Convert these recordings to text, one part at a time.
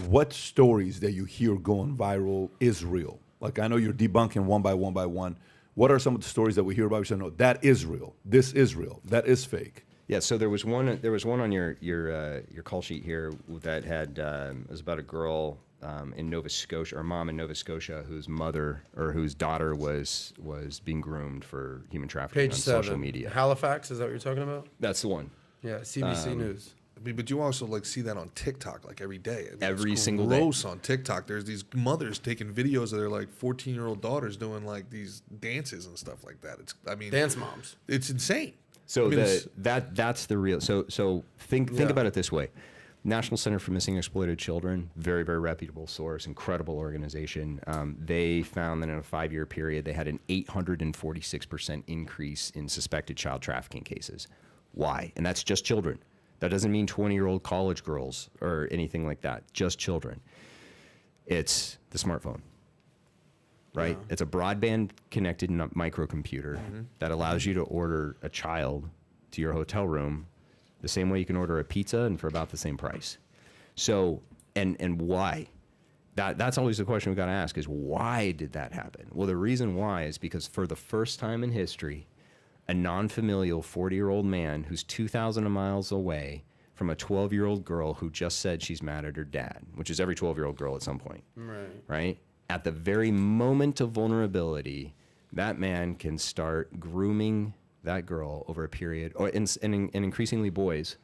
what stories that you hear going viral is real? Like, I know you're debunking one by one. What are some of the stories that we hear about? You say, no, that is real. This is real. That is fake. Yeah. So there was one on your call sheet here that had it was about a girl in Nova Scotia, or a mom in Nova Scotia, whose mother or whose daughter was being groomed for human trafficking Page on 7. social media. Halifax, is that what you're talking about? That's the one. Yeah, CBC News. I mean, but you also like see that on TikTok like every day. I mean, Every it's single day. gross on TikTok. There's these mothers taking videos of their like 14-year-old daughters doing like these dances and stuff like that. Dance moms. It's insane. So I mean, that's the real. So think about it this way. National Center for Missing and Exploited Children, very, very reputable source, incredible organization. They found that in a 5-year period, they had an 846% increase in suspected child trafficking cases. Why? And that's just children. That doesn't mean 20-year-old college girls or anything like that, just children. It's the smartphone, right? Yeah. It's a broadband connected microcomputer that allows you to order a child to your hotel room the same way you can order a pizza and for about the same price. So, and why? That's always the question we've got to ask is, why did that happen? Well, the reason why is because for the first time in history, a non-familial 40-year-old man who's 2,000 miles away from a 12-year-old girl who just said she's mad at her dad, which is every 12-year-old girl at some point, right? At the very moment of vulnerability, that man can start grooming that girl over a period, and increasingly boys,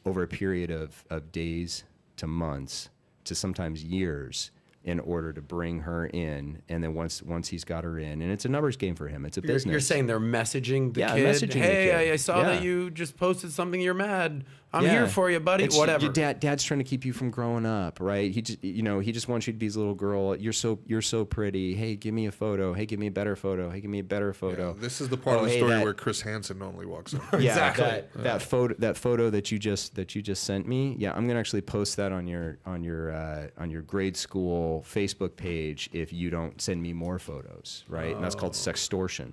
over a period of days to months to sometimes years, in order to bring her in. And then once he's got her in, and it's a numbers game for him. It's a business. You're saying they're messaging the kid? Messaging hey, the kid. I saw that you just posted something. You're mad. I'm here for you, buddy. Whatever. Your dad's trying to keep you from growing up, right? He just wants you to be his little girl. You're so pretty. Hey, give me a photo. Hey, give me a better photo. Hey, give me a better photo. Yeah, this is the part of the story where Chris Hansen normally walks in. Yeah, exactly. That photo that you just sent me. Yeah, I'm gonna actually post that on your grade school Facebook page if you don't send me more photos, right? And that's called sextortion.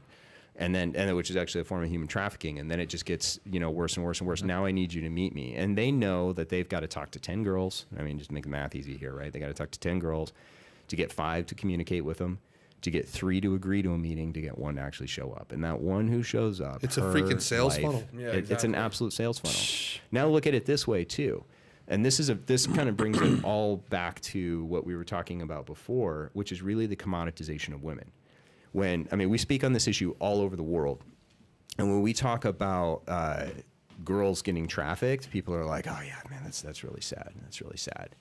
And then which is actually a form of human trafficking, and then it just gets worse and worse and worse. Now I need you to meet me, and they know that they've got to talk to 10 girls. I mean, just make the math easy here, right? They got to talk to 10 girls to get 5 to communicate with them, to get 3 to agree to a meeting, to get 1 to actually show up. And that 1 who shows up, it's a freaking sales funnel. Yeah, exactly. It's an absolute sales funnel. Now look at it this way too, and this kind of brings it all back to what we were talking about before, which is really the commoditization of women. We speak on this issue all over the world. And when we talk about girls getting trafficked, people are like, oh yeah, man, that's really sad. That's really sad.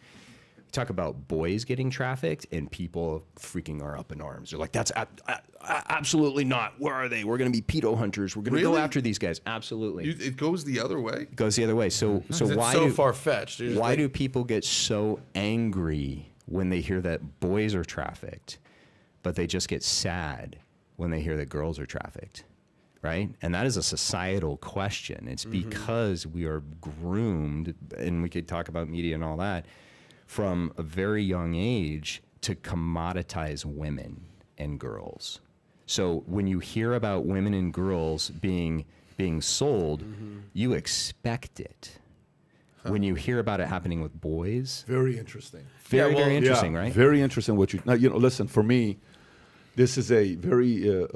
We talk about boys getting trafficked and people freaking are up in arms. They're like, that's absolutely not. Where are they? We're going to be pedo hunters. We're going to go after these guys. Absolutely. It goes the other way? It goes the other way. So why so far-fetched? Why do people get so angry when they hear that boys are trafficked, but they just get sad when they hear that girls are trafficked, right? And that is a societal question. It's because we are groomed, and we could talk about media and all that, from a very young age to commoditize women and girls. So when you hear about women and girls being sold, you expect it. When you hear about it happening with boys, very interesting. Very interesting, right? Very interesting. Listen, for me, this is a very,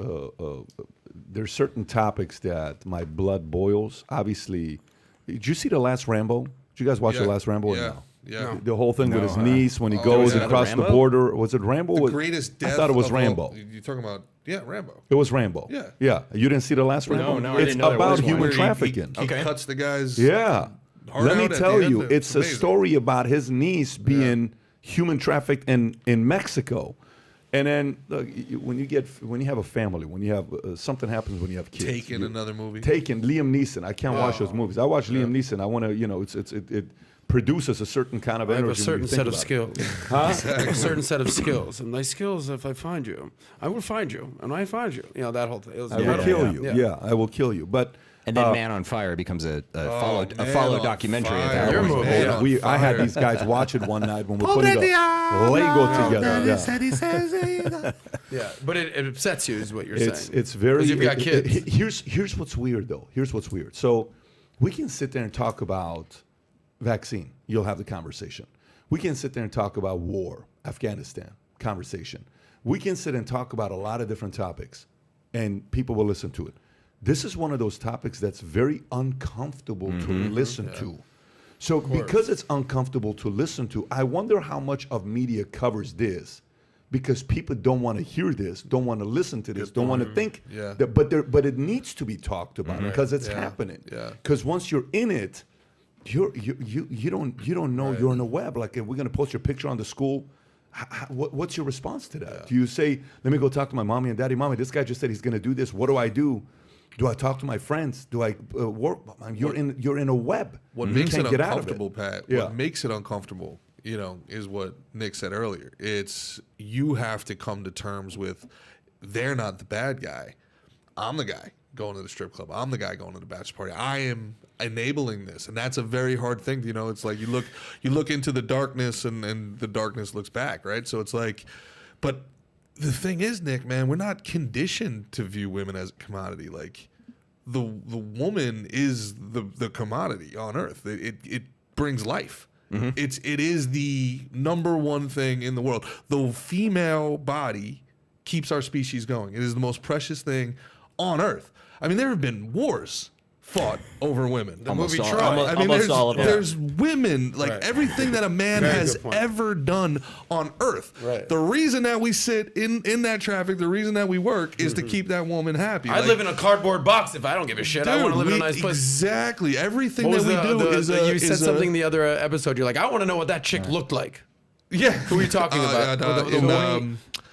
there's certain topics that my blood boils. Obviously, did you see the last Rambo? Did you guys watch the last Rambo? Yeah. No? Yeah. The whole thing with his niece when he goes across the border. Was it Rambo? The greatest death. I thought it was Rambo. You're talking about, Rambo. It was Rambo. Yeah. Yeah. You didn't see the last Rambo? No, I it's didn't know about there was human one. trafficking. He cuts the guy's heart Let me out tell you, it's a story about his niece being human trafficked in Mexico. And then when you have a family, when you have something happens when you have kids. Taken, another movie. Taken, Liam Neeson. I can't watch those movies. I watch Liam Neeson. I want to, it produces a certain kind of energy. I have a certain set of skills. Huh? A certain set of skills. And my skills, if I find you, I will find you. And I find you. That whole thing. I will kill you. Yeah, I will kill you. But and then Man on Fire becomes a follow documentary at that Your point. movie. I had these guys watch it one night when we're putting the Lego together. Yeah, but it upsets you, is what you're saying. It's very. You've got kids. Here's what's weird though. Here's what's weird. So we can sit there and talk about vaccine. You'll have the conversation. We can sit there and talk about war, Afghanistan, conversation. We can sit and talk about a lot of different topics, and people will listen to it. This is one of those topics that's very uncomfortable to listen to. So because it's uncomfortable to listen to, I wonder how much of media covers this, because people don't want to hear this, don't want to listen to this, don't want to think. That, but it needs to be talked about because it's happening. Because once you're in it, you don't know you're in the web. Like, if we're going to post your picture on the school, what's your response to that? Do you say, let me go talk to my mommy and daddy? Mommy, this guy just said he's going to do this. What do I do? Do I talk to my friends? Do I work? You're in a web. What makes it uncomfortable, Pat? What makes it uncomfortable, is what Nick said earlier. It's you have to come to terms with they're not the bad guy. I'm the guy going to the strip club. I'm the guy going to the bachelor party. I am enabling this, and that's a very hard thing. It's like you look into the darkness, and the darkness looks back, right? So it's like, but the thing is, Nick, man, we're not conditioned to view women as a commodity. Like, the woman is the commodity on earth. It brings life. It is the number one thing in the world. The female body keeps our species going. It is the most precious thing on earth. I mean, there have been wars fought over women. The movie Troy. Almost all of them. There's women, like everything that a man has ever done on earth. The reason that we sit in that traffic, the reason that we work is to keep that woman happy. I live in a cardboard box. If I don't give a shit, I want to live in a nice place. Exactly. Everything that we do is you said something the other episode. You're like, I want to know what that chick looked like. Yeah. Who are you talking about?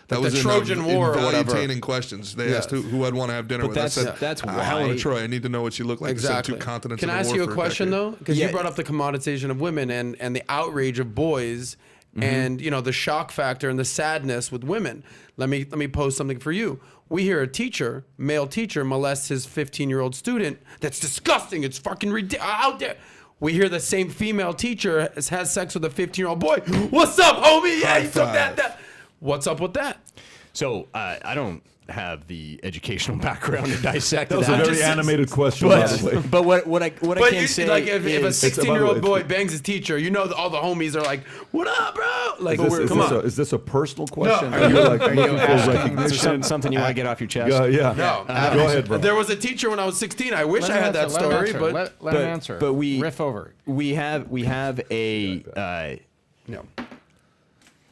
That was the Trojan War or whatever. Valuetainment questions. They asked who I'd want to have dinner with. That's why. Helen of Troy. I need to know what she looked like. Exactly. Two continents. Can I ask you a question though? Because you brought up the commoditization of women and the outrage of boys, and the shock factor and the sadness with women. Let me pose something for you. We hear a male teacher molests his 15-year-old student. That's disgusting. It's fucking ridiculous. Out there. We hear the same female teacher has sex with a 15-year-old boy. What's up, homie? Yeah, you took that. What's up with that? So I don't have the educational background to dissect that. Was a very animated question, by the way. But what I can say, like, if a 16-year-old boy bangs his teacher, all the homies are like, "What up, bro?" Like, come on. Is this a personal question? No. Are you looking for recognition? Something you want to get off your chest? Yeah. No. Go ahead, bro. There was a teacher when I was 16. I wish I had that story, but let him answer. But riff over. We have a no.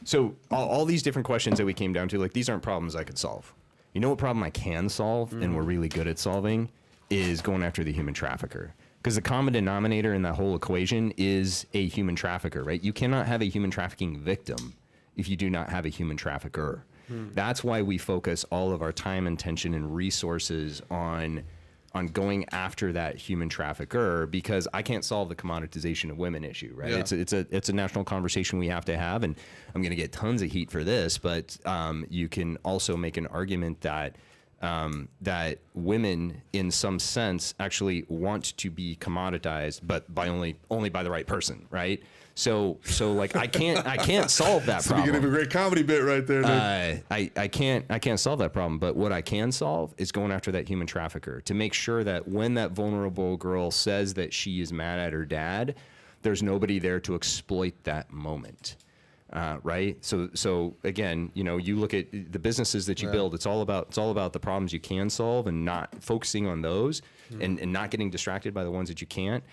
So all these different questions that we came down to, like, these aren't problems I could solve. You know what problem I can solve, and we're really good at solving, is going after the human trafficker. Because the common denominator in that whole equation is a human trafficker, right? You cannot have a human trafficking victim if you do not have a human trafficker. That's why we focus all of our time, attention, and resources on going after that human trafficker, because I can't solve the commoditization of women issue, right? It's a national conversation we have to have, and I'm going to get tons of heat for this, but you can also make an argument that that women, in some sense, actually want to be commoditized, but by only by the right person, right? So like I can't solve that problem. Speaking of a great comedy bit right there, Nick. I can't solve that problem. But what I can solve is going after that human trafficker to make sure that when that vulnerable girl says that she is mad at her dad, there's nobody there to exploit that moment. Right. So again, you look at the businesses that you build. It's all about the problems you can solve and not focusing on those and not getting distracted by the ones that you can't.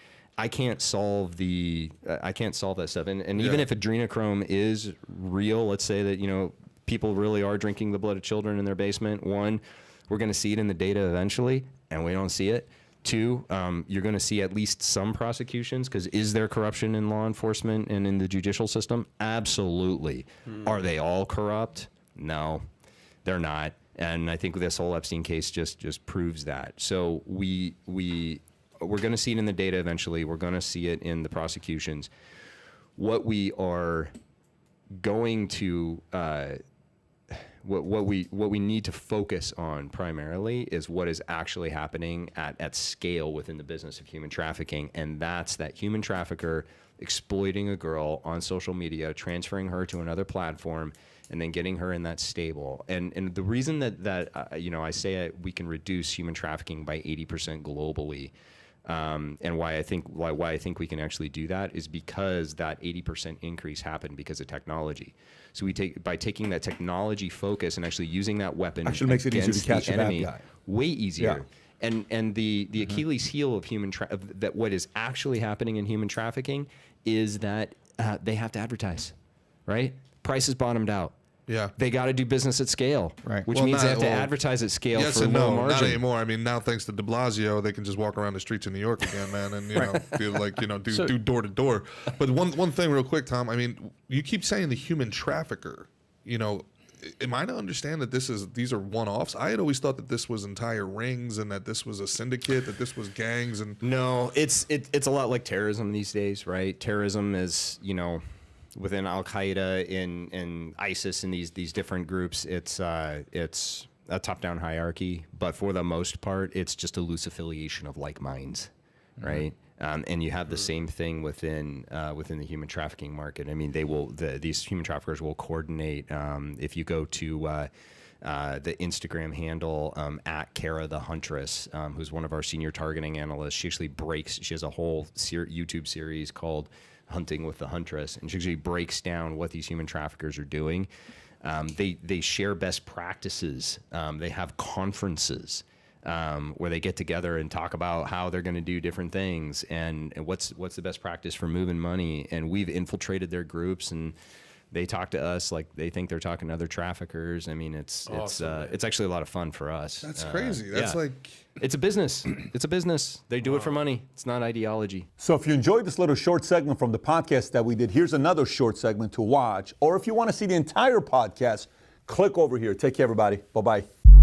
I can't solve that stuff. And even if adrenochrome is real, let's say that, people really are drinking the blood of children in their basement. One, we're going to see it in the data eventually, and we don't see it. Two, you're going to see at least some prosecutions, because is there corruption in law enforcement and in the judicial system? Absolutely. Are they all corrupt? No, they're not. And I think this whole Epstein case just proves that. So we're going to see it in the data eventually. We're going to see it in the prosecutions. What we are going to, what we need to focus on primarily is what is actually happening at scale within the business of human trafficking, and that's that human trafficker exploiting a girl on social media, transferring her to another platform, and then getting her in that stable. And the reason that I say we can reduce human trafficking by 80% globally. And why I think we can actually do that is because that 80% increase happened because of technology. So by taking that technology focus and actually using that weapon actually makes it easier to catch the a bad enemy, guy. way easier. Yeah. And the Achilles heel of that what is actually happening in human trafficking is that they have to advertise, right? Prices bottomed out. Yeah. They got to do business at scale, right? Which means they have to advertise at scale for low margin. Not anymore. I mean, now thanks to de Blasio, they can just walk around the streets of New York again, man, and do door to door. But one thing, real quick, Tom. I mean, you keep saying the human trafficker. Am I to understand that these are one-offs? I had always thought that this was entire rings and that this was a syndicate, that this was gangs and. No, it's a lot like terrorism these days, right? Terrorism is within Al Qaeda and ISIS and these different groups, it's a top-down hierarchy, but for the most part, it's just a loose affiliation of like minds, right? And you have the same thing within the human trafficking market. I mean, these human traffickers will coordinate. If you go to the Instagram handle at Kara the Huntress, who's one of our senior targeting analysts, she has a whole YouTube series called Hunting with the Huntress, and she actually breaks down what these human traffickers are doing. They share best practices. They have conferences where they get together and talk about how they're going to do different things and what's the best practice for moving money. And we've infiltrated their groups, and they talk to us like they think they're talking to other traffickers. I mean, it's actually a lot of fun for us. That's crazy. That's it's a business. It's a business. They do it for money. It's not ideology. So if you enjoyed this little short segment from the podcast that we did, here's another short segment to watch. Or if you want to see the entire podcast, click over here. Take care, everybody. Bye-bye.